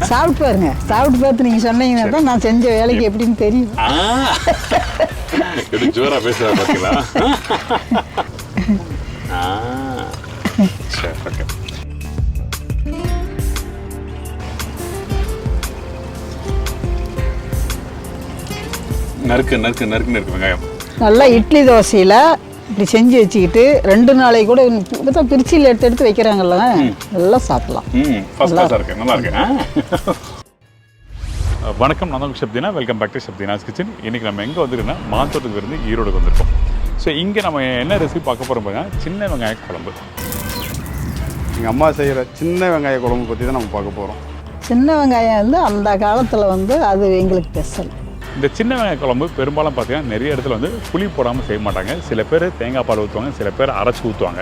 சாப்பிட்டு பாருங்க, சாப்பிட்டு பார்த்து நீங்கள் சொன்னீங்கன்னா தான் நான் செஞ்ச வேலைக்கு எப்படின்னு தெரியும். எப்படி ஜோரா பேசுகிறா பார்த்தீங்களா? சரி, ஓகே. நறுக்கு நறுக்கு நறுக்குன்னு இருக்கு வெங்காயம். நல்லா இட்லி தோசையில் இப்படி செஞ்சு வச்சுக்கிட்டு 2 நாளைக்கு கூட இப்போ தான் பிரிச்சியில் எடுத்து வைக்கிறாங்கல்ல, எல்லாம் சாப்பிடலாம். ஃபர்ஸ்ட் கிளாஸாக இருக்கு, நல்லா இருக்கு. வணக்கம், நான் தான் Sapthina. Welcome back to Sapthina's kitchen. இன்றைக்கி நம்ம எங்கே வந்துருக்கோன்னா மாந்தோட்டத்துக்கு இருந்து ஈரோடுக்கு வந்திருக்கோம். ஸோ இங்கே நம்ம என்ன ரெசிபி பார்க்க போகிறோம் பார்த்தீங்கன்னா சின்ன வெங்காய குழம்பு. எங்கள் அம்மா செய்கிற சின்ன வெங்காய குழம்பு பற்றி தான் நம்ம பார்க்க போகிறோம். சின்ன வெங்காயம் வந்து அந்த காலத்தில் வந்து அது எங்களுக்கு ஸ்பெஷல். இந்த சின்ன வெங்காய குழம்பு பெரும்பாலும் பார்த்தீங்கன்னா நிறைய இடத்துல வந்து புளி போடாமல் செய்ய மாட்டாங்க. சில பேர் தேங்காய் பால் ஊற்றுவாங்க, சில பேர் அரைச்சி ஊற்றுவாங்க.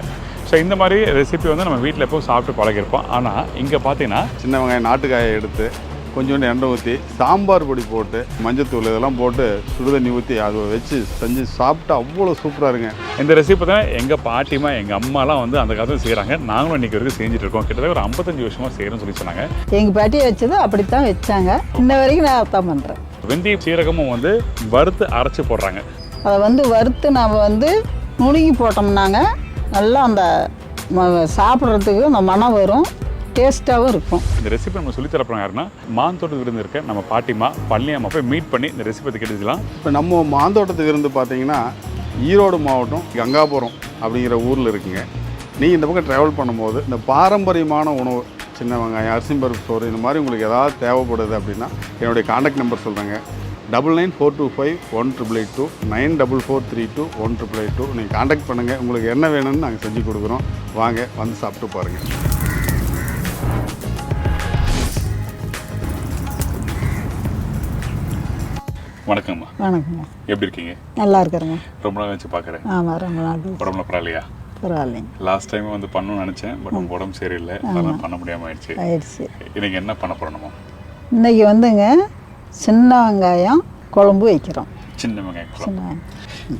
ஸோ இந்த மாதிரி ரெசிபி வந்து நம்ம வீட்டில் எப்போ சாப்பிட்டு பழகிருப்போம். ஆனால் இங்கே பார்த்தீங்கன்னா சின்ன வெங்காயம் நாட்டுக்காயை எடுத்து கொஞ்சோண்டு எண்ணெய் ஊற்றி சாம்பார் பொடி போட்டு மஞ்சத்தூள் இதெல்லாம் போட்டு சுடுதண்ணி ஊற்றி அதை வச்சு செஞ்சு சாப்பிட்டா அவ்வளோ சூப்பராக இருங்க. இந்த ரெசிபி தான் எங்கள் பாட்டிமா எங்கள் அம்மாலாம் வந்து அந்த காலத்தில் செய்கிறாங்க. நாங்களும் இன்றைக்கி வரைக்கும் செஞ்சுட்டு இருக்கோம். கிட்டத்தட்ட ஒரு 55 வருஷமாக செய்கிறோன்னு சொல்லி சொன்னாங்க. எங்கள் பாட்டியை வச்சது அப்படித்தான் வச்சாங்க. இன்ன வரைக்கும் நான் அதான் பண்ணுறேன். வெந்தயம் சீரகமும் வந்து வறுத்து அரைச்சி போடுறாங்க. அதை வந்து வறுத்து நாம் வந்து நுணுங்கி போட்டோம்னாங்க நல்லா அந்த சாப்பிட்றதுக்கு அந்த மனம் வரும், டேஸ்ட்டாகவும் இருக்கும். இந்த ரெசிபி நம்ம சொல்லித்தரப்போம் யாருன்னா மாந்தோட்டத்து விருந்து இருக்க நம்ம பாட்டிமா பழனியம்மா போய் மீட் பண்ணி இந்த ரெசிபி கேட்டுக்கலாம். இப்போ நம்ம மாந்தோட்டத்து விருந்து பார்த்தீங்கன்னா ஈரோடு மாவட்டம் கங்காபுரம் அப்படிங்கிற ஊரில் இருக்குங்க. நீங்கள் இந்த பக்கம் ட்ராவல் பண்ணும்போது இந்த பாரம்பரியமான உணவு சின்ன வெங்காயம், அரிசிம்பருப்பு சோறு, இந்த மாதிரி உங்களுக்கு ஏதாவது தேவைப்படுது அப்படின்னா என்னுடைய கான்டாக்ட் நம்பர் சொல்கிறேங்க. 9942518882 9443218882. நீங்கள் கான்டாக்ட் பண்ணுங்கள். உங்களுக்கு என்ன வேணும்னு நாங்கள் செஞ்சு கொடுக்குறோம். வாங்க வந்து சாப்பிட்டு பாருங்கள். வணக்கம்மா. வணக்கம்மா. எப்படி இருக்கீங்க? நல்லா இருக்கிறேங்க. ரொம்ப நாள் வச்சு பார்க்குறேன். ஆமாம், ரொம்ப நாள். உடம்புல பரவாயில்லையா? பரவாயில்லைங்க. லாஸ்ட் டைம் வந்து பண்ணணும்னு நினச்சேன், பட் உங்கள் உடம்பு சரியில்லை, அதெல்லாம் பண்ண முடியாமல் ஆயிடுச்சு. இன்றைக்கி என்ன பண்ண போகிறோம்? இன்றைக்கி வந்துங்க சின்ன வெங்காயம் குழம்பு வைக்கிறோம். சின்ன வெங்காயம் குழம்பு.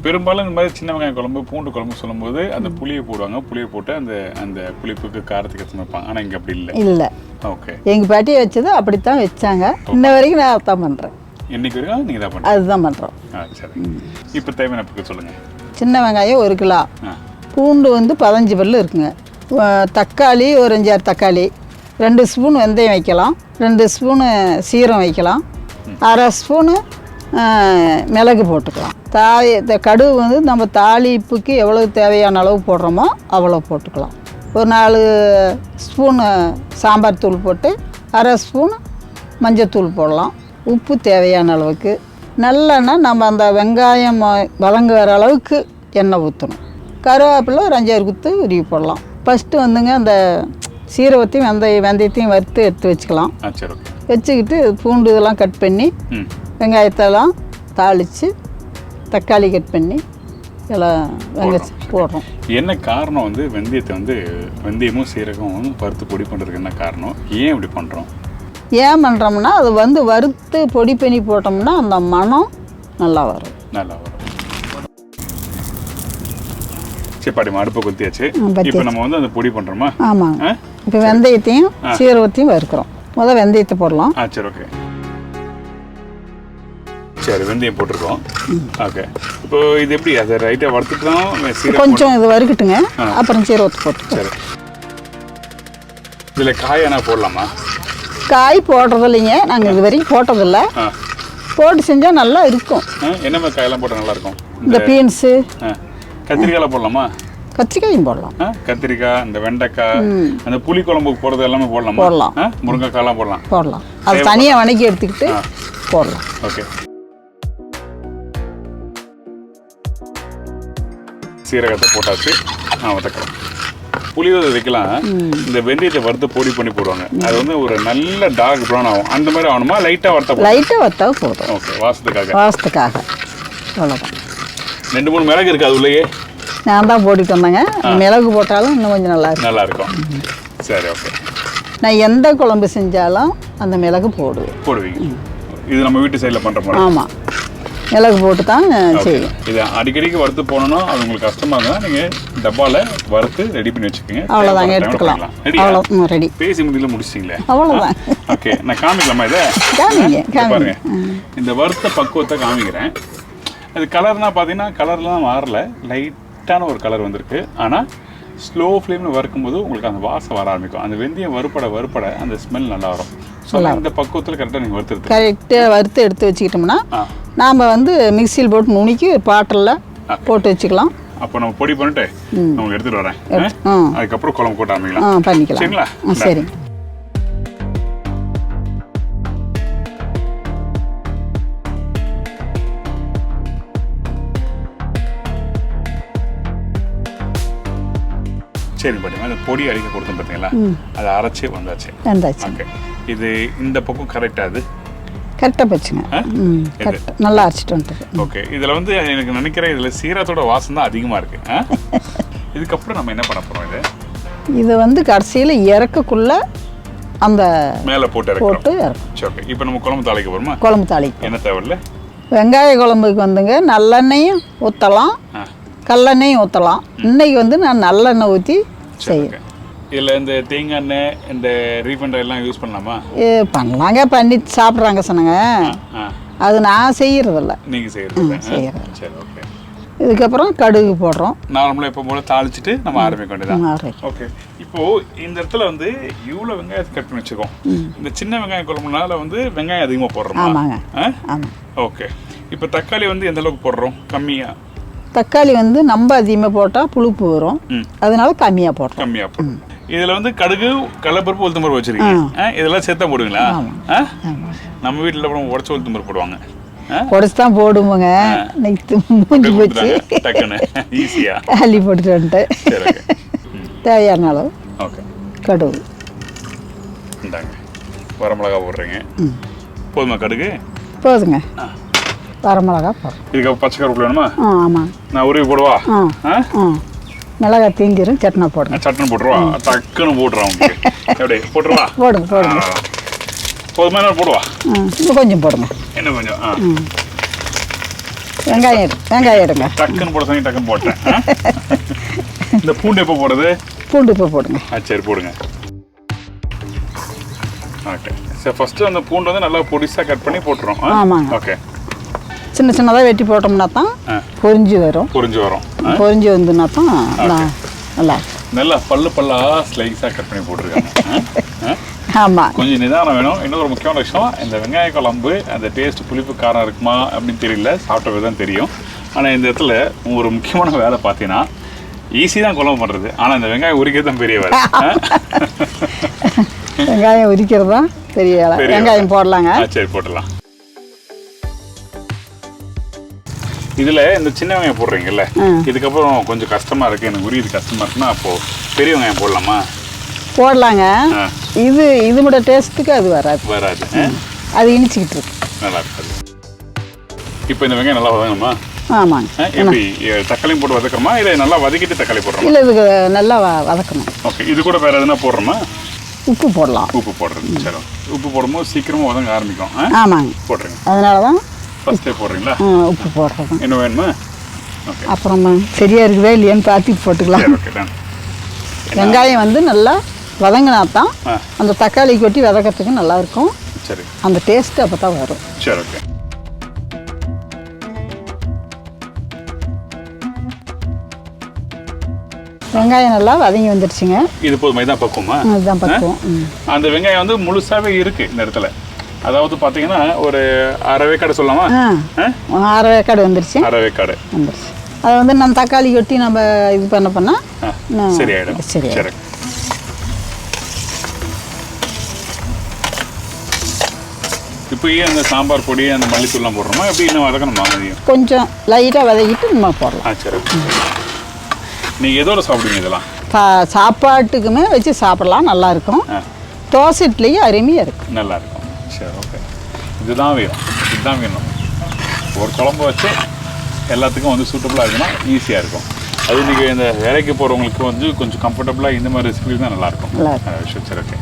பெரும்பாலும் இந்த மாதிரி சின்ன வெங்காயம் குழம்பு, பூண்டு குழம்பு சொல்லும்போது அந்த புளியை போடுவாங்க. புளியை போட்டு அந்த அந்த புளிப்புக்கு காரத்துக்கு எடுத்து வைப்பாங்க. ஆனால் இங்கே அப்படி இல்லை. இல்லை. ஓகே. எங்கள் பாட்டியை வச்சது அப்படித்தான் வச்சாங்க. இன்ன வரைக்கும் நான் அதான் பண்ணுறேன். இன்னைக்கு வரைக்கும் நீங்கள் தான் பண்ணுறேன்? அதுதான் பண்ணுறோம். சரி. இப்போ தேவையான பொருட்கள் சொல்லுங்கள். சின்ன வெங்காயம் 1 கிலோ, பூண்டு வந்து 15 பல்லு இருக்குங்க, தக்காளி ஒரு 5-6 தக்காளி, 2 ஸ்பூன் வெந்தயம் வைக்கலாம், 2 ஸ்பூனு சீரகம் வைக்கலாம், 1/2 ஸ்பூனு மிளகு போட்டுக்கலாம். இந்த கடுகு வந்து நம்ம தாளிப்புக்கு எவ்வளோ தேவையான அளவு போடுறோமோ அவ்வளோ போட்டுக்கலாம். ஒரு 4 ஸ்பூனு சாம்பார் தூள் போட்டு 1/2 ஸ்பூன் மஞ்சத்தூள் போடலாம். உப்பு தேவையான அளவுக்கு. நல்லெண்ணெய் நம்ம அந்த வெங்காயம் வதங்குற அளவுக்கு எண்ணெய் ஊற்றணும். கருவேப்பிலை ஒரு 5-6 குத்து உருவி போடலாம். ஃபஸ்ட்டு வந்துங்க அந்த சீரகத்தையும் வெந்தயத்தையும் வறுத்து எடுத்து வச்சுக்கலாம். வச்சுக்கிட்டு பூண்டு இதெல்லாம் கட் பண்ணி வெங்காயத்தெல்லாம் தாளித்து தக்காளி கட் பண்ணி எல்லாம் போடுறோம். என்ன காரணம் வந்து வெந்தயத்தை வந்து வெந்தயமும் சீரகமும் வறுத்து பொடி பண்ணுறதுக்கு என்ன காரணம்? ஏன் இப்படி பண்ணுறோம்? ஏன் பண்ணுறோம்னா அது வந்து வறுத்து பொடி பண்ணி போட்டோம்னா அந்த மனம் நல்லா வரும். சரி பாட்டிமா, அடுப்பை குத்தியாச்சு. இப்போ நம்ம வந்து அந்த பொடி பண்ணுறோமா? ஆமாங்க. இப்போ வெந்தயத்தையும் சீரகத்தையும் வறுக்கிறோம். முதல் வெந்தயத்தை போடலாம். சரி, ஓகே. சரி, வெந்தயம் போட்டிருக்கோம். ஓகே. இப்போ இது எப்படி அதை ரைட்டாக வறுத்துட்டோம்? கொஞ்சம் இது வறுக்கட்டுங்க, அப்புறம் சீரகத்தை போட்டு. சரி. இதில் காயனா போடலாமா? காய் போடுறது இல்லைங்க, நாங்கள் இது வரைக்கும் போட்டதில்லை. போட்டு செஞ்சால் நல்லா இருக்கும். என்ன மாதிரி காயெல்லாம் போட்டால் நல்லா இருக்கும்? இந்த பீன்ஸு, கத்திரிக்காயில் போடலாமா? கத்திரிக்காயும் போடலாம். கத்திரிக்காய், இந்த வெண்டைக்காய், அந்த புளி குழம்புக்கு போடுறது எல்லாமே போடலாமா? போடலாம். முருங்கைக்காயெல்லாம் போடலாம். அது தனியாக வணக்கி எடுத்துக்கிட்டு போடலாம். ஓகே. சீரகத்தை போட்டாச்சு. வதக்கலாம். புளியோதரை வைக்கலாம். இந்த வெந்தயத்தை வறுத்து பொடி பண்ணி போடுவாங்க. அது வந்து ஒரு நல்ல டார்க் ப்ரௌன் ஆகும். அந்த மாதிரி ஆகணுமா? லைட்டாக வறுத்தா போதும். ஓகே. வாசத்துக்காக அவ்வளோதான். 2-3 மிளகு இருக்குது அது உள்ளேயே. நான் தான் போட்டுட்டு வந்தேங்க. மிளகு போட்டாலும் இன்னும் கொஞ்சம் நல்லா இருக்கும். சரி, ஓகே. நான் எந்த குழம்பு செஞ்சாலும் அந்த மிளகு போடுவீங்க? இது நம்ம வீட்டு சைடில் பண்ணுற மாதிரி. ஆமாம். மிளகு போட்டு தான் செய்யும். இதை அடிக்கடிக்கு வறுத்து போனோம்னா அது உங்களுக்கு கஷ்டமாக இருந்தால் நீங்கள் டப்பாவில் வறுத்து ரெடி பண்ணி வச்சுக்கோங்க. அவ்வளோதாங்க, எடுத்துக்கலாம். அவ்வளோ ரெடி. பேசி முடியல முடிச்சிங்களே. அவ்வளோதான். ஓகே, நான் காமிக்கலாமா இதை? பாருங்க, இந்த வறுத்த பக்குவத்தை காமிக்கிறேன். அது கலர்னா பார்த்தீங்கன்னா கலர்லாம் மாறல, லைட்டான ஒரு கலர் வந்திருக்கு. ஆனால் ஸ்லோ ஃப்ளேமில் வறுக்கும்போது உங்களுக்கு அந்த வாசம் வர ஆரம்பிக்கும். அந்த வெந்தயம் வறுப்பட அந்த ஸ்மெல் நல்லா வரும். ஸோ இந்த பக்குவத்தில் கரெக்டாக நீங்கள் வறுத்து கரெக்டாக வறுத்து எடுத்து வச்சுக்கிட்டோம்னா நாம் வந்து மிக்சியில் போட்டு நுணுக்கி பாட்டிலில் போட்டு வச்சுக்கலாம். அப்போ நம்ம பொடி பண்ணிட்டு நம்ம எடுத்துகிட்டு வரேன். அதுக்கப்புறம் குழம்பு போட்டு ஆரம்பிக்கலாம். பண்ணிக்கலாம். சரிங்களா? சரி. சரி பாட்டி, அந்த பொடி அடிக்க கொடுத்தோம் பார்த்தீங்களா, அதை அரைச்சி வந்தாச்சு. ஓகே, இது இந்த பக்கம் கரெக்டாக அது கரெக்டாக போச்சுங்க. நல்லா அரைச்சிட்டு வந்துட்டு. ஓகே, இதில் வந்து எனக்கு நினைக்கிறேன் இதில் சீரகத்தோட வாசம் தான் அதிகமாக இருக்குது. இதுக்கப்புறம் நம்ம என்ன பண்ண போகிறோம்? இது வந்து கடைசியில் இறக்கக்குள்ள அந்த மேலே போட்டு இறக்கணும். சரி, ஓகே. இப்போ நம்ம குழம்பு தாளிக்க போகிறோமா? குழம்பு தாளிக்க என்ன தேவையில்ல, வெங்காய குழம்புக்கு வந்துங்க நல்லெண்ணெயும் ஊற்றலாம், கல்லெண்ணெயும் ஊற்றலாம். இன்னைக்கு வந்து நான் நல்லெண்ணெய் ஊற்றி செய்வேன். இதில் இந்த தேங்காய் எண்ணெய், இந்த ரீஃபண்ட் எல்லாம் யூஸ் பண்ணலாமா? பண்ணலாங்க, பண்ணி சாப்பிட்றாங்க சொன்னாங்க. அது நான் செய்யறதில்ல. நீங்கள் செய்யறது? சரி, ஓகே. இதுக்கப்புறம் கடுகு போடுறோம். நார்மலாக இப்போ போல தாளிச்சிட்டு நம்ம ஆரம்பிக்க வேண்டியதான். ஓகே, இப்போ இந்த இடத்துல வந்து இவ்வளோ வெங்காயத்தை கட் பண்ணி வச்சுக்கோம். இந்த சின்ன வெங்காயம் குழம்புனால வந்து வெங்காயம் அதிகமாக போடுறோம். ஆமாங்க. ஓகே, இப்போ தக்காளி வந்து எந்த அளவுக்கு போடுறோம்? கம்மியாக? தக்காளி வந்து நம்ம அதிகமாக போட்டால் புளிப்பு வரும், அதனால கம்மியாக போடுறோம். கம்மியாக போடுறோம். இதில் வந்து கடுகு, கடலைப்பருப்பு, உளுத்தம் பருப்பு வச்சிருக்கீங்க. இதெல்லாம் சேர்த்தா போடுவீங்களா? நம்ம வீட்டில் அப்புறம் உடச்சி உளுத்தம் பருப்பு போடுவாங்க. உடச்சி தான் போடுவோங்க. மூஞ்சி போச்சு டக்குன்னு ஈஸியா அள்ளி போட்டுட்டு வந்துட்டு. தேவையான அளவு ஓகே கடுகு. இந்தாங்க, வரமிளகா போடுறீங்க. போதுமா கடுகு? போதுங்க. வரமிளகா போடுறோம். இதுக்கு பச்சை கருவேப்பிலை வேணுமா? ஆமாம். நான் உருவி போடுவா? மிளகாய் தீஞ்சிரும், சட்னி போடுங்க. சட்னி போட்டுருவா? டக்குன்னு போட்டுருவான். எப்படி போட்டுருவா? போடுங்க. போதுமா? என்ன போடுவா? இன்னும் கொஞ்சம் போடுங்க. என்ன கொஞ்சம்? வெங்காயம் எடுங்க. டக்குன்னு போட சொன்னீங்க, டக்குன்னு போட்டேன். இந்த பூண்டு எப்போ போடுறது? பூண்டு இப்போ போடுங்க. சரி, போடுங்க. ஓகே, சரி. ஃபர்ஸ்ட் அந்த பூண்டு வந்து நல்லா பொடிசாக கட் பண்ணி போட்டுரும். ஆமாங்க. ஓகே, சின்ன சின்னதாக வெட்டி போட்டோம்னா தான் பொரிஞ்சு வரும். பொரிஞ்சு வந்துன்னா தான் நல்லா நல்லா பல்லா ஸ்லைஸாக கட் பண்ணி போட்டுருக்காங்க. ஆமாம், கொஞ்சம் நிதானம் வேணும். இன்னொரு முக்கியமான விஷயம், இந்த வெங்காய குழம்பு அந்த டேஸ்ட் புளிப்பு காரம் இருக்குமா அப்படின்னு தெரியல, சாப்பிட்டது தான் தெரியும். ஆனால் இந்த இடத்துல ஒரு முக்கியமான வேலை பார்த்தீங்கன்னா, ஈஸி தான் குழம்பு பண்ணுறது, ஆனால் இந்த வெங்காயம் உரிக்கிறது தான் பெரிய வேலை. வெங்காயம் உரிக்கிறது தான் பெரிய வேலை. வெங்காயம் போடலாங்க. சரி, போட்டுடலாம். இதில் இந்த சின்ன வெங்காயம் போடுறீங்கல்ல, இதுக்கப்புறம் கொஞ்சம் கஷ்டமாக இருக்குது, எனக்கு உரியது கஷ்டமாக இருக்குன்னா அப்போது பெரிய வெங்காயம் போடலாமா? போடலாங்க. இது மட்டும் டேஸ்ட்டுக்கு அது வராது. அது இனிச்சிக்கிட்டு இருக்கு, நல்லா இருக்காது. இப்போ இந்த வெங்காயம் நல்லா வதங்கணுமா? ஆமாங்க. எப்படி தக்காளியும் போட்டு வதக்கிறோமா, இதை நல்லா வதக்கிட்டு தக்காளி போடுறோம்? இல்லை, இதுக்கு நல்லா வதக்கணும். ஓகே, இது கூட வேறு எதுனா போடுறோமா? உப்பு போடலாம். உப்பு போடுறது. சரி, உப்பு போடும்போது சீக்கிரமாக வதங்க ஆரம்பிக்கும். ஆமாங்க, போடுறீங்க. அதனால தான் ஃபர்ஸ்டே போடுறீங்களா? உப்பு போடுறது. என்ன வேணுமா? ஓகே, அப்புறமா சரியா இருக்குதா இல்லையான்னு பார்த்துட்டு போட்டுக்கலாம். Okay, done. வெங்காயம் வந்து நல்லா வதங்கினா தான் அந்த தக்காளி கொட்டி வதக்கிறதுக்கு நல்லா இருக்கும். சரி, அந்த டேஸ்ட் அப்போ தான் வரும். சரி, ஓகே. வெங்காயம் நல்லா வதங்கி வந்துடுச்சுங்க. இது போதுமா? இதான் பக்குவமா? இதுதான் பக்குவம். அந்த வெங்காயம் வந்து முழுசாவே இருக்கு இந்த இடத்துல. அதாவது பார்த்தீங்கன்னா ஒரு அரை வேக்காடு சொல்லலாமா? அரை வேக்காடு வந்துருச்சு. அரை வேக்காடு வந்துருச்சு. அதை வந்து நம்ம தக்காளி கொட்டி நம்ம இது பண்ண சரியாயிடும். சரி, இப்போ அந்த சாம்பார் பொடி அந்த மல்லித்தூள்லாம் போடுறோமா? எப்படி இன்னும் வதக்கணுமா? கொஞ்சம் லைட்டாக வதக்கிட்டு நம்ம போடலாம். சரி. நீங்கள் எதோட சாப்பிடுவீங்க இதெல்லாம்? சாப்பாட்டுக்குமே வச்சு சாப்பிடலாம், நல்லா இருக்கும். தோசை இட்லியும் அருமையாக இருக்கும், நல்லா இருக்கும். சரி, ஓகே. இதுதான் வேணும். ஒரு குழம்பு வச்சு எல்லாத்துக்கும் வந்து சூட்டபுளாக இருக்குன்னா ஈஸியாக இருக்கும். அது நீங்கள் இந்த வேலைக்கு போகிறவங்களுக்கு வந்து கொஞ்சம் கம்ஃபர்டபுளாக இந்த மாதிரி ரெசிபி தான் நல்லாயிருக்கும். சரி, ஓகே.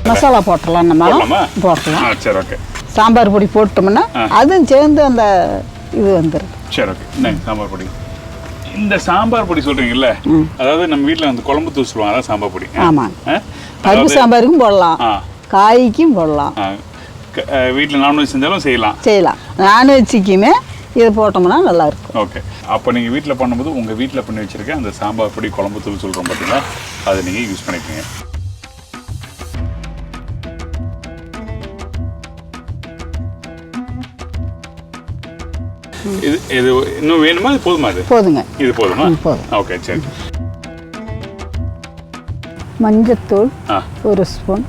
மசாலா போட்டுடலாம். நம்ம போடலாம். சரி, ஓகே. சாம்பார் பொடி போட்டோம்னா அதுவும் சேர்ந்து அந்த இது வந்துடும். சரி ஓகே. இந்தாங்க சாம்பார் பொடி. இந்த சாம்பார் பொடி சொல்றீங்கல்ல, அதாவது நம்ம வீட்டில் வந்து குழம்பு தூள் சொல்லுவாங்க, அதான் சாம்பார் பொடி. ஆமாங்க. பருப்பு சாம்பாருக்கும் போடலாம், காய்க்கும் போடலாம், வீட்டில் நான்வெஜ் செஞ்சாலும் செய்யலாம். நான்வெஜ்ஜுக்குமே இது போட்டோம்னா நல்லாயிருக்கும். ஓகே. அப்போ நீங்கள் வீட்டில் பண்ணும்போது உங்கள் வீட்டில் பண்ணி வச்சுருக்க அந்த சாம்பார் பொடி குழம்பு தூள் சொல்கிறோம் பார்த்தீங்களா, அதை நீங்கள் யூஸ் பண்ணிக்கோங்க. இது இன்னும் வேணுமா? இது போதுமா? இது போதுங்க. இது போதுமா? போதும். ஓகே சரி. மஞ்சத்தூள் 1 ஸ்பூன்.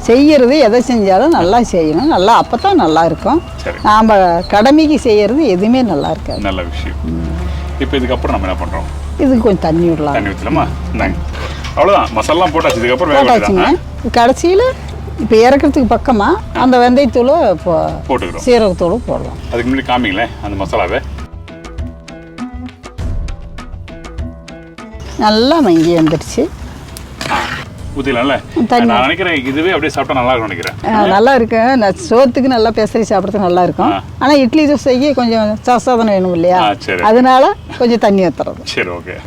செய்யறது எதை செஞ்சாலும் நல்லா செய்யணும், நல்லா அப்போ தான் நல்லா இருக்கும். நாம் கடமைக்கு செய்யறது எதுவுமே நல்லா இருக்காது. நல்ல விஷயம். இப்போ இதுக்கப்புறம் நம்ம என்ன பண்ணுறோம்? இதுக்கு கொஞ்சம் தண்ணி விடலாம். தண்ணி ஊற்றலாமா? இந்தாங்க. அவ்வளோதான், மசாலாம் போட்டாச்சு. இதுக்கப்புறம் போட்டாச்சுங்க. கடைசியில் இப்போ இறக்கிறதுக்கு பக்கமாக அந்த வெந்தயத்தூள் போட்டுக்கிறோம், சீரகத்தூளும் போடலாம். அதுக்கு முன்னாடி காமிங்களேன் அந்த மசாலாவை. நல்லா மங்கி வந்துடுச்சு. ஊற்றிக்கலாம்ல? நான் நினைக்கிறேன் இதுவே அப்படியே சாப்பிட்டா நல்லா இருக்கும் நினைக்கிறேன். நல்லா இருக்கும். சோத்துக்கு நல்லா பெசரி சாப்பிட்றதுக்கு நல்லா இருக்கும். ஆனால் இட்லி தோசைக்கு கொஞ்சம் சாசாதனம் வேணும் இல்லையா, அதனால கொஞ்சம் தண்ணி ஊற்றுறது. சரி ஓகே.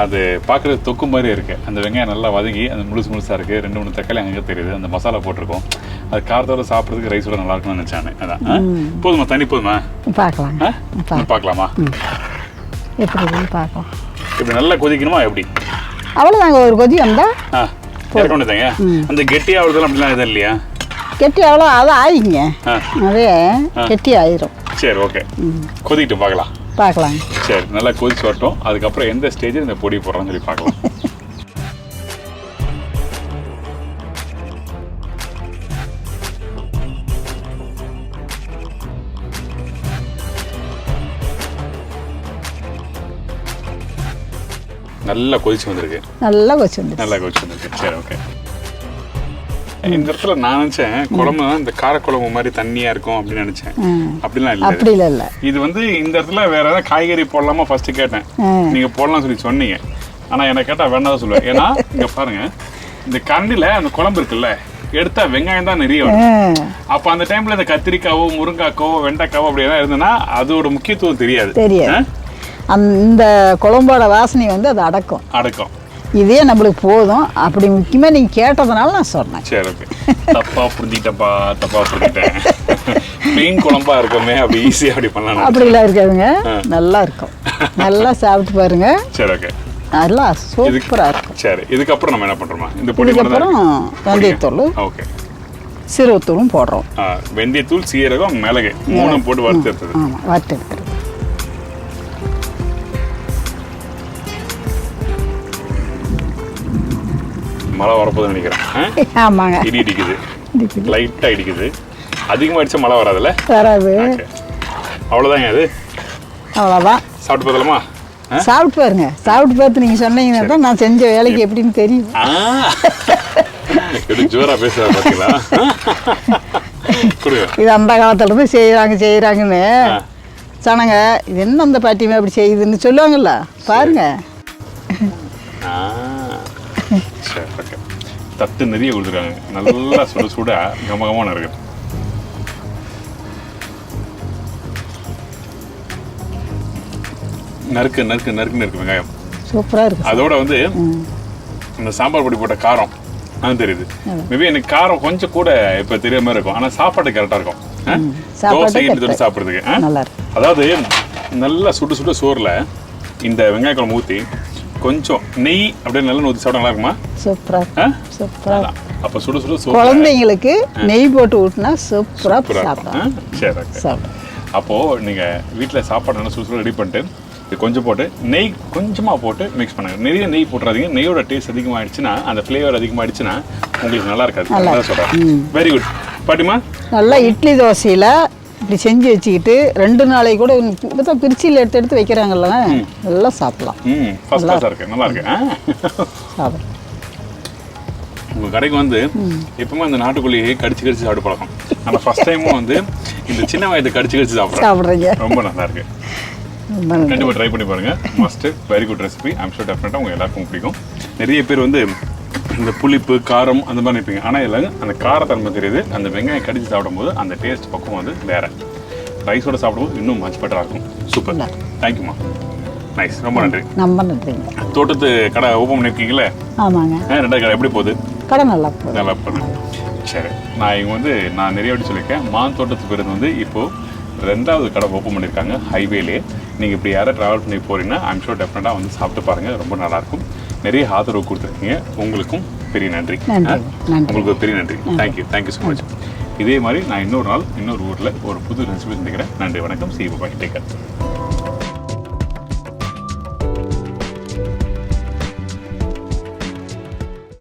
அது பார்க்குறது தொக்கு மாதிரி இருக்குது. அந்த வெங்காயம் நல்லா வதங்கி அந்த முழுசாக இருக்குது. 2-3 தக்காளி அங்கே தெரியுது. அந்த மசாலா போட்டிருக்கோம். அது காரத்தோட சாப்பிட்றதுக்கு ரைஸோட நல்லா இருக்கும்னு நினச்சானே. அதான் போதுமா? தண்ணி போதுமா? பார்க்கலாமா? எப்படி பார்க்கலாம். இப்படி நல்லா கொதிக்கணுமா எப்படி? அவ்வளோதாங்க. ஒரு கொதி வந்தால் தாங்க. அந்த கெட்டியாக ஆகுறதுலாம் அப்படிலாம் எதுவும் இல்லையா? கெட்டி அவ்வளோ அதை ஆயிங்க, அதே கெட்டி ஆயிரும். சரி ஓகே. கொதிக்கிட்டு பார்க்கலாம். சரி, நல்லா கொதிச்சு வரட்டும். அதுக்கப்புறம் எந்த ஸ்டேஜில் இந்த பொடி போடுறோம்னு சொல்லி பார்க்கலாம். நல்லா கொதிச்சு வந்திருக்கு. நல்லா கொதிச்சு வந்திருக்கு. சரி ஓகே. இந்த இடத்துல நான் நினைச்சேன் குழம்பு இந்த காரக்குழம்பு மாதிரி தண்ணியா இருக்கும் அப்படின்னு நினைச்சேன். அப்படிலாம் இல்ல. இது வந்து இந்த இடத்துல வேற ஏதாவது காய்கறி போடலாமா ஃபர்ஸ்ட் கேட்டேன். நீங்க போடலாம் சொல்லி சொன்னீங்க. ஆனா எனக்கு கேட்டா வேண்டாம் சொல்லுவேன். ஏன்னா இங்க பாருங்க, இந்த கண்டில அந்த குழம்பு இருக்குல்ல, எடுத்தா வெங்காயம் தான் நிறைய வரும். அப்ப அந்த டைம்ல இந்த கத்திரிக்காவோ முருங்காக்காவோ வெண்டைக்காவோ அப்படி ஏதாவது இருந்ததுன்னா அதோட முக்கியத்துவம் தெரியாது. அந்த குழம்போட வாசனை வந்து அது அடக்கும். இதே நம்மளுக்கு போதும். அப்படி முக்கியமா நீங்க கேட்டதுனால நான் சொன்னேன். சரி ஓகே. தப்பா புரிஞ்சுட்டேன். மீன் குழம்பா இருக்குமே, அப்படி ஈஸியா அப்படி பண்ணலாம். அப்படிலாம் இருக்காதுங்க, நல்லா இருக்கும். நல்லா சாப்பிட்டு பாருங்க. சரி ஓகே. நல்லா சூப்பரா இருக்கும். சரி, இதுக்கப்புறம் நம்ம என்ன பண்றோமா? இந்த பொடி அப்புறம் வெந்தயத்தூள், ஓகே, சீரகத்தூளும் போடுறோம். வெந்தயத்தூள், சீரகம், மிளகு 3 போட்டு வறுத்து எடுத்தது. ஆமா, வறுத்து எடுக்கிறது. மழை வரப்போகுதுன்னு நினைக்கிறேன். ஆமாங்க. இடி இடிக்குது, லைட்டாக இடிக்குது. அதிகமாக அடிச்சா மழை வராதுல்ல? வராது. அவ்வளோதாங்க. அது அவ்வளோதான். சாப்பிட்டு பார்க்கலாமா? சாப்பிட்டு பாருங்க. சாப்பிட்டு பார்த்து நீங்கள் சொன்னீங்கன்னா தான் நான் செஞ்ச வேலைக்கு எப்படின்னு தெரியும். எப்படி ஜோரா பேசுகிறா பார்த்தீங்களா? இது அந்த காலத்துலேருந்து செய்கிறாங்கன்னு சொன்னாங்க. இது என்ன அந்த பாட்டியுமே அப்படி செய்யுதுன்னு சொல்லுவாங்கல்ல, பாருங்க. சரி ஓகே. தட்டு நிறைய கொடுத்துருக்காங்க. நல்லா சுட கமகமான இருக்கு. நறுக்கு வெங்காயம் சூப்பராக இருக்கு. அதோட வந்து இந்த சாம்பார் பொடி போட்ட காரம் அது தெரியுது. மேபி எனக்கு காரம் கொஞ்சம் கூட இப்போ தெரிய மாதிரி இருக்கும். ஆனால் சாப்பாடு கரெக்டாக இருக்கும். தோசை இட்லி சாப்பிட்றதுக்கு அதாவது நல்லா சுடு சோறில் இந்த வெங்காய குழம்பு ஊற்றி கொஞ்சம் நெய் அப்படியே நல்லா ஊற்றி சாப்பிட்டா நல்லா இருக்குமா? சூப்பராக. அப்போ சுடு குழந்தைங்களுக்கு நெய் போட்டு ஊட்டினா சூப்பராக சாப்பிடலாம். சரி. அப்போது நீங்கள் வீட்டில் சாப்பாடு நல்லா சுடு ரெடி பண்ணிட்டு கொஞ்சம் போட்டு நெய் கொஞ்சமாக போட்டு மிக்ஸ் பண்ணுங்க. நிறைய நெய் போட்டுறாதீங்க. நெய்யோட டேஸ்ட் அதிகமாகிடுச்சுன்னா, அந்த ஃப்ளேவர் அதிகமாகிடுச்சுன்னா உங்களுக்கு நல்லா இருக்காது. நல்லா சொல்கிறேன். வெரி குட் பாட்டிமா. நல்லா இட்லி தோசையில் இப்படி செஞ்சு வச்சுக்கிட்டு 2 நாளைக்கு கூட இப்போ பிரிச்சியில் எடுத்து வைக்கிறாங்கல்ல, நல்லா சாப்பிடலாம். ஃபர்ஸ்ட் கிளாஸாக இருக்கு. நல்லா இருக்கு. சாப்பிட்றேன். உங்கள் கடைக்கு வந்து எப்பவுமே அந்த நாட்டுக்கோழியை கடிச்சு சாப்பிட்டு பழக்கம். ஆனால் ஃபர்ஸ்ட் டைமும் வந்து இந்த சின்ன வயதை கடிச்சு சாப்பிட்றீங்க. ரொம்ப நல்லா இருக்கு. ரொம்ப நன்றி. கண்டிப்பாக ட்ரை பண்ணி பாருங்கள். Must very good recipe. I'm sure டெஃபினட்டாக உங்கள் எல்லாருக்கும் பிடிக்கும். நிறைய பேர் வந்து இந்த புளிப்பு காரம் அந்த மாதிரி நினைப்பீங்க. ஆனால் இதில் அந்த காரத்தன்மை தெரியுது. அந்த வெங்காயம் கடிச்சு சாப்பிடும்போது அந்த டேஸ்ட் பக்கம் வந்து வேறு. ரைஸோட சாப்பிடும்போது இன்னும் மச் பெட்டராக இருக்கும். சூப்பர், தேங்க்யூம்மா. நைஸ், ரொம்ப நன்றி. ரொம்ப நன்றிங்க. தோட்டத்து கடை ஓப்பன் பண்ணியிருக்கீங்களே? ஆமாங்க. ரெண்டாவது கடை எப்படி போகுது? கடை நல்லா போகுது. நல்லா போகுது. சரி, நான் நிறைய வாட்டி சொல்லியிருக்கேன். மான் தோட்டத்து பேருந்து வந்து இப்போது 2வது கடை ஓப்பன் பண்ணியிருக்காங்க ஹைவேலே. நீங்கள் இப்படி யாராவது ட்ராவல் பண்ணி போகிறீங்கன்னா ஐம் ஷூர் டெஃபினட்டாக வந்து சாப்பிட்டு பாருங்கள். ரொம்ப நல்லாயிருக்கும். நிறைய ஆதரவு கொடுத்துருக்கீங்க. உங்களுக்கும் பெரிய நன்றி. உங்களுக்கு பெரிய நன்றி. Thank you so much. இதே மாதிரி நான் இன்னொரு நாள் இன்னொரு ஊரில் ஒரு புது ரெசிபி சந்திக்கிறேன். நன்றி, வணக்கம். See you, bye. Take care.